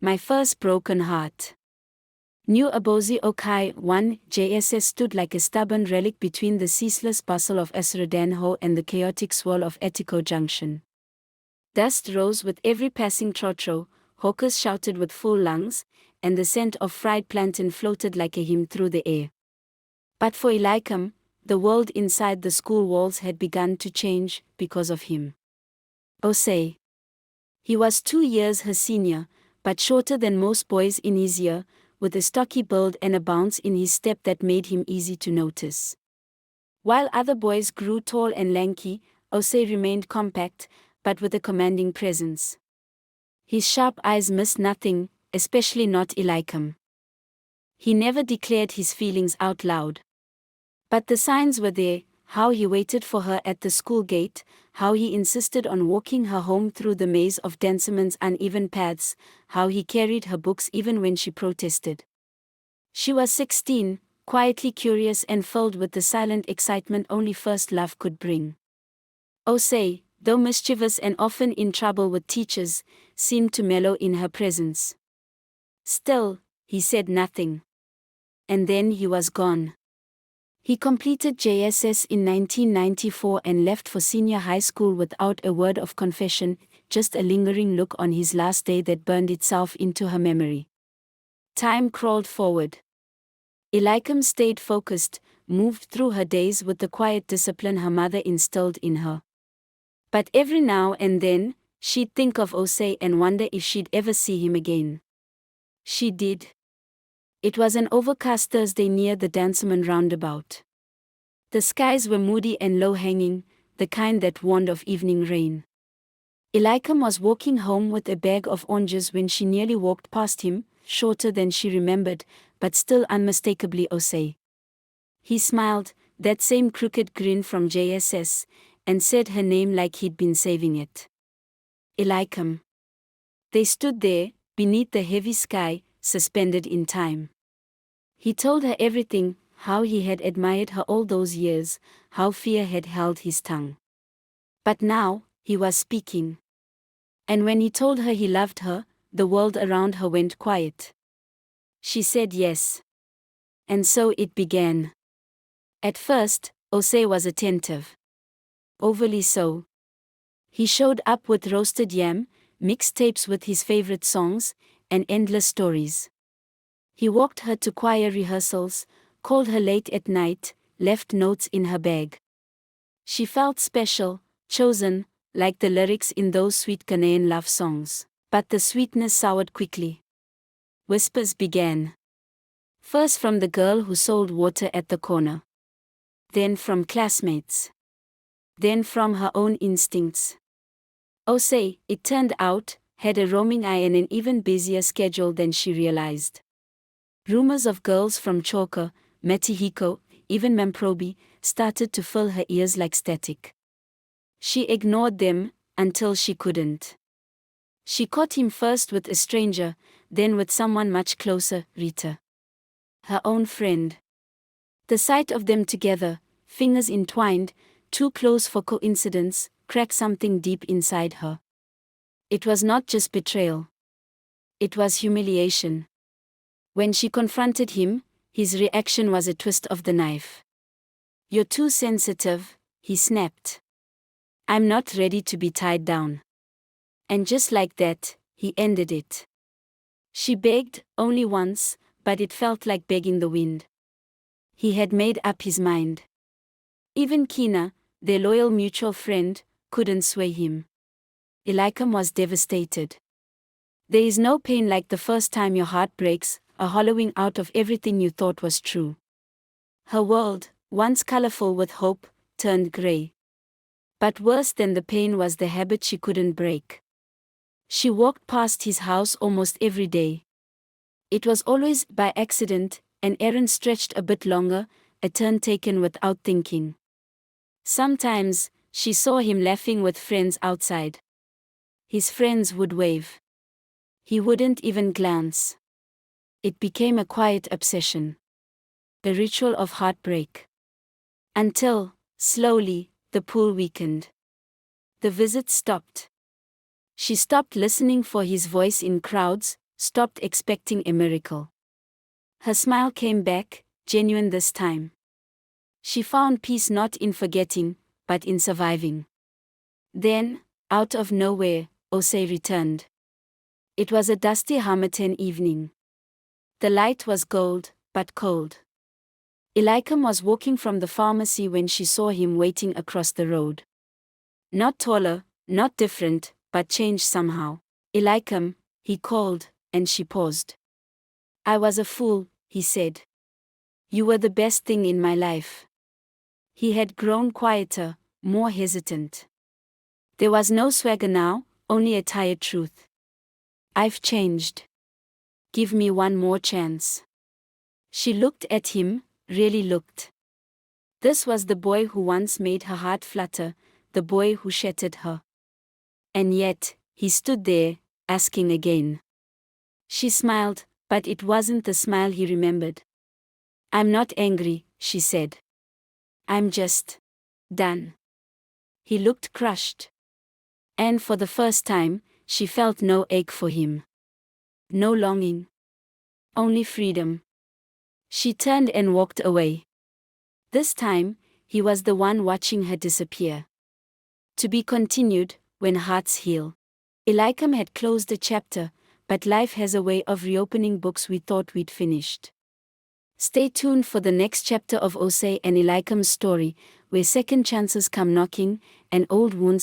My first broken heart. New Abozi Okai 1 JSS stood like a stubborn relic between the ceaseless bustle of Esrodanho and the chaotic swirl of Etiko Junction. Dust rose with every passing trotro, hawkers shouted with full lungs, and the scent of fried plantain floated like a hymn through the air. But for Eliakim, the world inside the school walls had begun to change because of him. Osei. He was 2 years her senior, but shorter than most boys in his year, with a stocky build and a bounce in his step that made him easy to notice. While other boys grew tall and lanky, Osei remained compact, but with a commanding presence. His sharp eyes missed nothing, especially not Eliakim. He never declared his feelings out loud. But the signs were there: how he waited for her at the school gate, how he insisted on walking her home through the maze of Densiman's uneven paths, how he carried her books even when she protested. She was 16, quietly curious and filled with the silent excitement only first love could bring. Osei, though mischievous and often in trouble with teachers, seemed to mellow in her presence. Still, he said nothing. And then he was gone. He completed JSS in 1994 and left for senior high school without a word of confession, just a lingering look on his last day that burned itself into her memory. Time crawled forward. Eliakim stayed focused, moved through her days with the quiet discipline her mother instilled in her. But every now and then, she'd think of Osei and wonder if she'd ever see him again. She did. It was an overcast Thursday near the Dancerman roundabout. The skies were moody and low-hanging, the kind that warned of evening rain. Eliakim was walking home with a bag of oranges when she nearly walked past him, shorter than she remembered, but still unmistakably Osei. He smiled, that same crooked grin from JSS, and said her name like he'd been saving it. Eliakim. They stood there, beneath the heavy sky, suspended in time. He told her everything, how he had admired her all those years, how fear had held his tongue. But now, he was speaking. And when he told her he loved her, the world around her went quiet. She said yes. And so it began. At first, Osei was attentive. Overly so. He showed up with roasted yam, mixtapes with his favorite songs, and endless stories. He walked her to choir rehearsals, called her late at night, left notes in her bag. She felt special, chosen, like the lyrics in those sweet Ghanaian love songs. But the sweetness soured quickly. Whispers began. First from the girl who sold water at the corner. Then from classmates. Then from her own instincts. Osei, it turned out, had a roaming eye and an even busier schedule than she realized. Rumors of girls from Choka, Metihiko, even Mamprobi, started to fill her ears like static. She ignored them, until she couldn't. She caught him first with a stranger, then with someone much closer, Rita. Her own friend. The sight of them together, fingers entwined, too close for coincidence, cracked something deep inside her. It was not just betrayal. It was humiliation. When she confronted him, his reaction was a twist of the knife. "You're too sensitive," he snapped. "I'm not ready to be tied down." And just like that, he ended it. She begged, only once, but it felt like begging the wind. He had made up his mind. Even Kina, their loyal mutual friend, couldn't sway him. Eliakim was devastated. There is no pain like the first time your heart breaks, a hollowing out of everything you thought was true. Her world, once colorful with hope, turned gray. But worse than the pain was the habit she couldn't break. She walked past his house almost every day. It was always by accident, an errand stretched a bit longer, a turn taken without thinking. Sometimes, she saw him laughing with friends outside. His friends would wave. He wouldn't even glance. It became a quiet obsession. A ritual of heartbreak. Until, slowly, the pull weakened. The visits stopped. She stopped listening for his voice in crowds, stopped expecting a miracle. Her smile came back, genuine this time. She found peace not in forgetting, but in surviving. Then, out of nowhere, Osei returned. It was a dusty Harmattan evening. The light was gold, but cold. Eliakim was walking from the pharmacy when she saw him waiting across the road. Not taller, not different, but changed somehow. "Eliakim," he called, and she paused. "I was a fool," he said. "You were the best thing in my life." He had grown quieter, more hesitant. There was no swagger now, only a tired truth. "I've changed. Give me one more chance." She looked at him, really looked. This was the boy who once made her heart flutter, the boy who shattered her. And yet, he stood there, asking again. She smiled, but it wasn't the smile he remembered. "I'm not angry," she said. "I'm just done." He looked crushed. And for the first time, she felt no ache for him. No longing. Only freedom. She turned and walked away. This time, he was the one watching her disappear. To be continued, when hearts heal. Eliakim had closed a chapter, but life has a way of reopening books we thought we'd finished. Stay tuned for the next chapter of Osei and Eliakim's story, where second chances come knocking, and old wounds